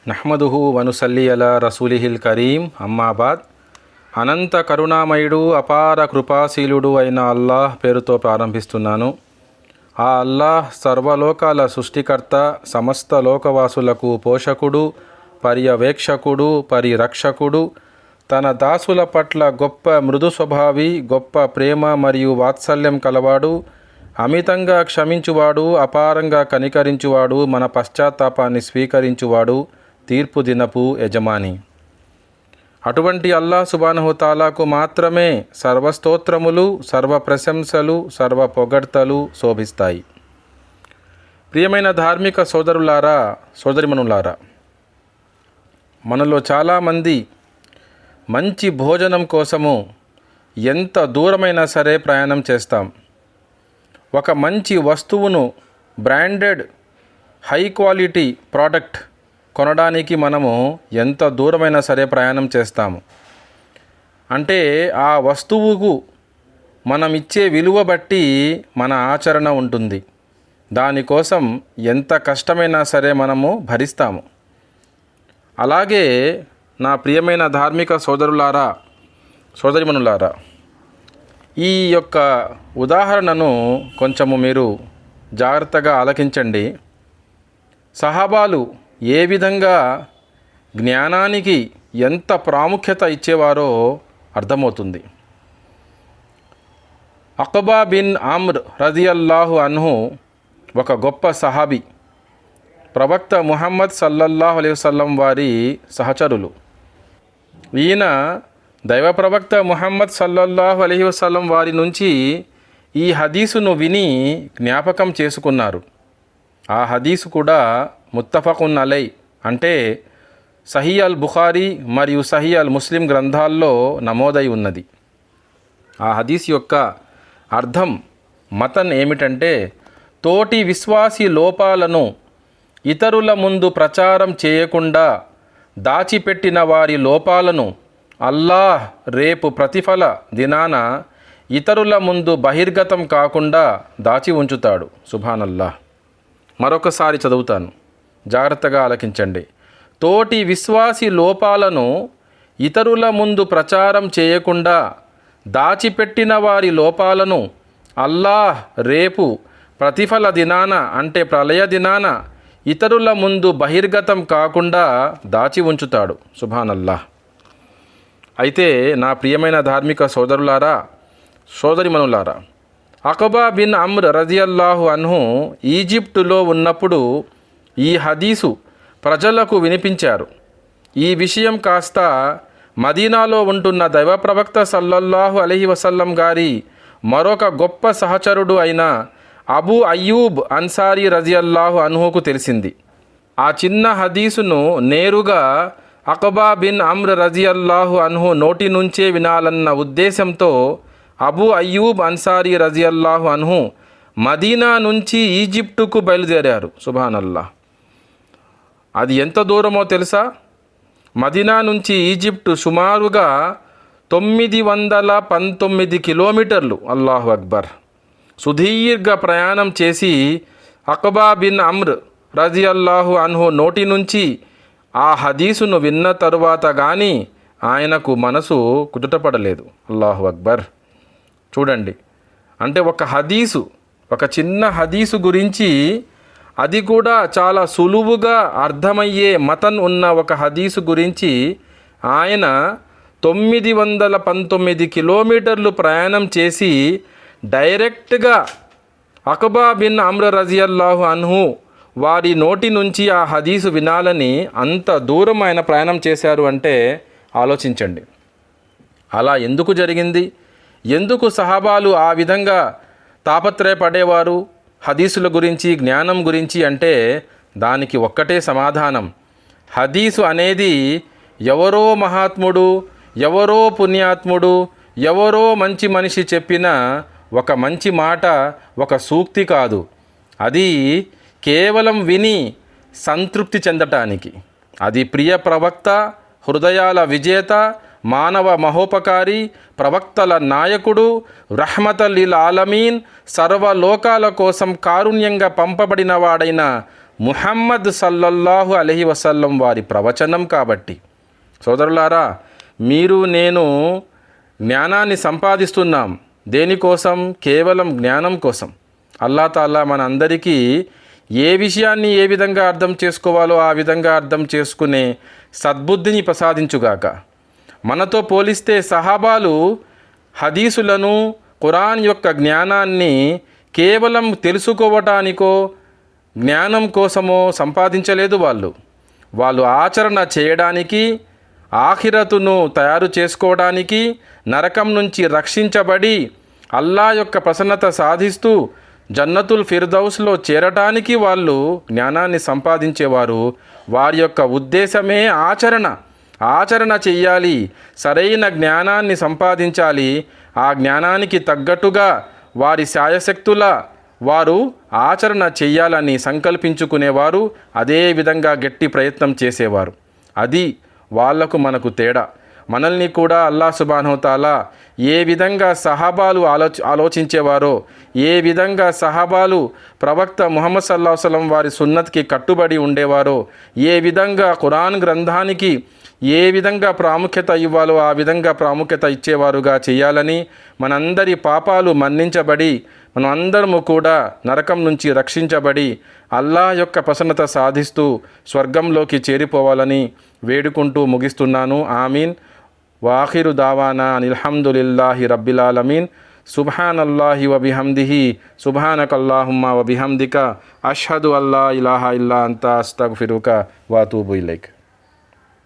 నహ్మదుహు వనుసల్లి అలా రసూలిహిల్ కరీం అమ్మాబాద్. అనంత కరుణామయుడు అపార కృపాశీలుడు అయిన అల్లాహ్ పేరుతో ప్రారంభిస్తున్నాను. ఆ అల్లాహ్ సర్వలోకాల సృష్టికర్త, సమస్త లోకవాసులకు పోషకుడు, పర్యవేక్షకుడు, పరిరక్షకుడు, తన దాసుల పట్ల గొప్ప మృదు స్వభావి, గొప్ప ప్రేమ మరియు వాత్సల్యం కలవాడు, అమితంగా క్షమించువాడు, అపారంగా కనికరించువాడు, మన పశ్చాత్తాపాన్ని స్వీకరించువాడు, తీర్పు దినపు యజమాని. అటువంటి అల్లాహ్ సుబ్హానహు తాలాకు మాత్రమే సర్వస్తోత్రములు, సర్వ ప్రశంసలు, సర్వ పొగడ్తలు శోభిస్తాయి. ప్రియమైన ధార్మిక సోదరులారా, సోదరిమణులారా, మనలో చాలామంది మంచి భోజనం కోసము ఎంత దూరమైనా సరే ప్రయాణం చేస్తాం. ఒక మంచి వస్తువును, బ్రాండెడ్ హై క్వాలిటీ ప్రోడక్ట్ కొనడానికి మనము ఎంత దూరమైనా సరే ప్రయాణం చేస్తాము. అంటే ఆ వస్తువుకు మనం ఇచ్చే విలువ బట్టి మన ఆచరణ ఉంటుంది. దానికోసం ఎంత కష్టమైనా సరే మనము భరిస్తాము. అలాగే నా ప్రియమైన ధార్మిక సోదరులారా, సోదరిమణులారా, ఈ యొక్క ఉదాహరణను కొంచెము మీరు జాగ్రత్తగా ఆలకించండి. సహాబాలు ఏ విధంగా జ్ఞానానికి ఎంత ప్రాముఖ్యత ఇచ్చేవారో అర్థమవుతుంది. అక్బా బిన్ అమ్ర్ రజియల్లాహు అన్హు ఒక గొప్ప సహాబీ, ప్రవక్త ముహమ్మద్ సల్లల్లాహు అలైహి వసల్లం వారి సహచరులు. ఈయన దైవ ప్రవక్త ముహమ్మద్ సల్లల్లాహు అలైహి వసల్లం వారి నుంచి ఈ హదీసును విని జ్ఞాపకం చేసుకున్నారు. ఆ హదీసు కూడా ముత్తఫకున్ అలై, అంటే సహీ అల్ బుఖారీ మరియు సహీ అల్ ముస్లిం గ్రంథాల్లో నమోదై ఉన్నది. ఆ హదీస్ యొక్క అర్థం, మతన్ ఏమిటంటే, తోటి విశ్వాసి లోపాలను ఇతరుల ముందు ప్రచారం చేయకుండా దాచిపెట్టిన వారి లోపాలను అల్లాహ్ రేపు ప్రతిఫల దినాన ఇతరుల ముందు బహిర్గతం కాకుండా దాచి ఉంచుతాడు. సుబ్హానల్లాహ్. మరొకసారి చదువుతాను, జాగ్రత్తగా ఆలకించండి. తోటి విశ్వాసి లోపాలను ఇతరుల ముందు ప్రచారం చేయకుండా దాచిపెట్టిన వారి లోపాలను అల్లాహ్ రేపు ప్రతిఫల దినాన, అంటే ప్రళయ దినాన ఇతరుల ముందు బహిర్గతం కాకుండా దాచి ఉంచుతాడు. సుబ్హానల్లాహ్. అయితే నా ప్రియమైన ధార్మిక సోదరులారా, సోదరిమణులారా, అక్బా బిన్ అమ్ర్ రజియల్లాహు అన్హు ఈజిప్టులో ఉన్నప్పుడు ఈ హదీసు ప్రజలకు వినిపించారు. ఈ విషయం కాస్త మదీనాలో ఉంటున్న దైవ ప్రవక్త సల్లల్లాహు అలైహి వసల్లం గారి మరొక గొప్ప సహచరుడు అయిన అబూ అయ్యూబ్ అన్సారీ రజియల్లాహు అన్హుకు తెలిసింది. ఆ చిన్న హదీసును నేరుగా అక్బా బిన్ అమ్ర్ రజియల్లాహు అన్హు నోటి నుంచే వినాలన్న ఉద్దేశంతో అబూ అయ్యూబ్ అన్సారీ రజియల్లాహు అన్హు మదీనా నుంచి ఈజిప్టుకు బయలుదేరారు. సుబ్హానల్లాహ్. అది ఎంత దూరమో తెలుసా? మదీనా నుంచి ఈజిప్టు సుమారుగా 919 కిలోమీటర్లు. అల్లాహు అక్బర్. సుదీర్ఘ ప్రయాణం చేసి అక్బా బిన్ అమ్ర్ రజియల్లాహు అన్హు నోటి నుంచి ఆ హదీసును విన్న తరువాత కానీ ఆయనకు మనసు కుదుటపడలేదు. అల్లాహు అక్బర్. చూడండి, అంటే ఒక హదీసు, ఒక చిన్న హదీసు గురించి, అది కూడా చాలా సులువుగా అర్థమయ్యే మతన్ ఉన్న ఒక హదీసు గురించి ఆయన 919 కిలోమీటర్లు ప్రయాణం చేసి డైరెక్ట్గా అక్బా బిన్ అమ్ర్ రజియల్లాహు అన్హు వారి నోటి నుంచి ఆ హదీసు వినాలని అంత దూరం ఆయన ప్రయాణం చేశారు అంటే ఆలోచించండి. అలా ఎందుకు జరిగింది? ఎందుకు సహాబాలు ఆ విధంగా తాపత్రయపడేవారు హదీసుల గురించి, జ్ఞానం గురించి? అంటే దానికి ఒక్కటే సమాధానం. హదీసు అనేది ఎవరో మహాత్ముడు, ఎవరో పుణ్యాత్ముడు, ఎవరో మంచి మనిషి చెప్పిన ఒక మంచి మాట, ఒక సూక్తి కాదు. అది కేవలం విని సంతృప్తి చెందటానికి. అది ప్రియ ప్రవక్త, హృదయాల విజేత, మానవ మహోపకారి, ప్రవక్తల నాయకుడు, రహ్మతల్ లిల్ ఆలమీన్, సర్వలోకాల కోసం కారుణ్యంగా పంపబడిన వాడైన ముహమ్మద్ సల్లల్లాహు అలైహి వసల్లం వారి ప్రవచనం కాబట్టి. సోదరులారా, మీరు నేను జ్ఞానాన్ని సంపాదిస్తున్నాం. దేనికోసం? కేవలం జ్ఞానం కోసం. అల్లా తాలా మన అందరికీ ఏ విషయాన్ని ఏ విధంగా అర్థం చేసుకోవాలో ఆ విధంగా అర్థం చేసుకునే సద్బుద్ధిని ప్రసాదించుగాక. మనతో పోలిస్తే సహాబాలు హదీసులను, ఖురాన్ యొక్క జ్ఞానాన్ని కేవలం తెలుసుకోవటానికో జ్ఞానం కోసమో సంపాదించలేదు. వాళ్ళు ఆచరణ చేయడానికి, ఆఖిరతును తయారు చేసుకోవడానికి, నరకం నుంచి రక్షించబడి అల్లా యొక్క ప్రసన్నత సాధిస్తూ జన్నతుల్ ఫిర్దౌస్లో చేరటానికి వాళ్ళు జ్ఞానాన్ని సంపాదించేవారు. వారి యొక్క ఉద్దేశమే ఆచరణ చెయ్యాలి, సరైన జ్ఞానాన్ని సంపాదించాలి. ఆ జ్ఞానానికి తగ్గట్టుగా వారి శాయశక్తుల వారు ఆచరణ చెయ్యాలని సంకల్పించుకునేవారు. అదేవిధంగా గట్టి ప్రయత్నం చేసేవారు. అది వాళ్లకు మనకు తేడా. మనల్ని కూడా అల్లాహ్ సుబ్హానహు తాలా ఏ విధంగా సహాబాలు ఆలోచించేవారో, ఏ విధంగా సహాబాలు ప్రవక్త ముహమ్మద్ సల్లల్లాహు అలైహి వసల్లం వారి సున్నత్కి కట్టుబడి ఉండేవారో, ఏ విధంగా ఖురాన్ గ్రంథానికి ఏ విధంగా ప్రాముఖ్యత ఇవ్వాలో ఆ విధంగా ప్రాముఖ్యత ఇచ్చేవారుగా చేయాలని, మనందరి పాపాలు మన్నించబడి మనం అందరము కూడా నరకం నుంచి రక్షించబడి అల్లాహ్ యొక్క ప్రసన్నత సాధిస్తూ స్వర్గంలోకి చేరిపోవాలని వేడుకుంటూ ముగిస్తున్నాను. ఆమీన్. వాఖిరు దావానా అల్హమ్దులిల్లాహి రబ్బిల్ ఆలమీన్. సుబ్హానల్లాహి వ బిహమ్దిహి సుబ్హానకల్లాహుమ్మా వ బిహమ్దిక అష్హదు అల్లా ఇలాహా ఇల్లా అంతా అస్తగ్ఫిరుక వ అతూబు ఇలైక్.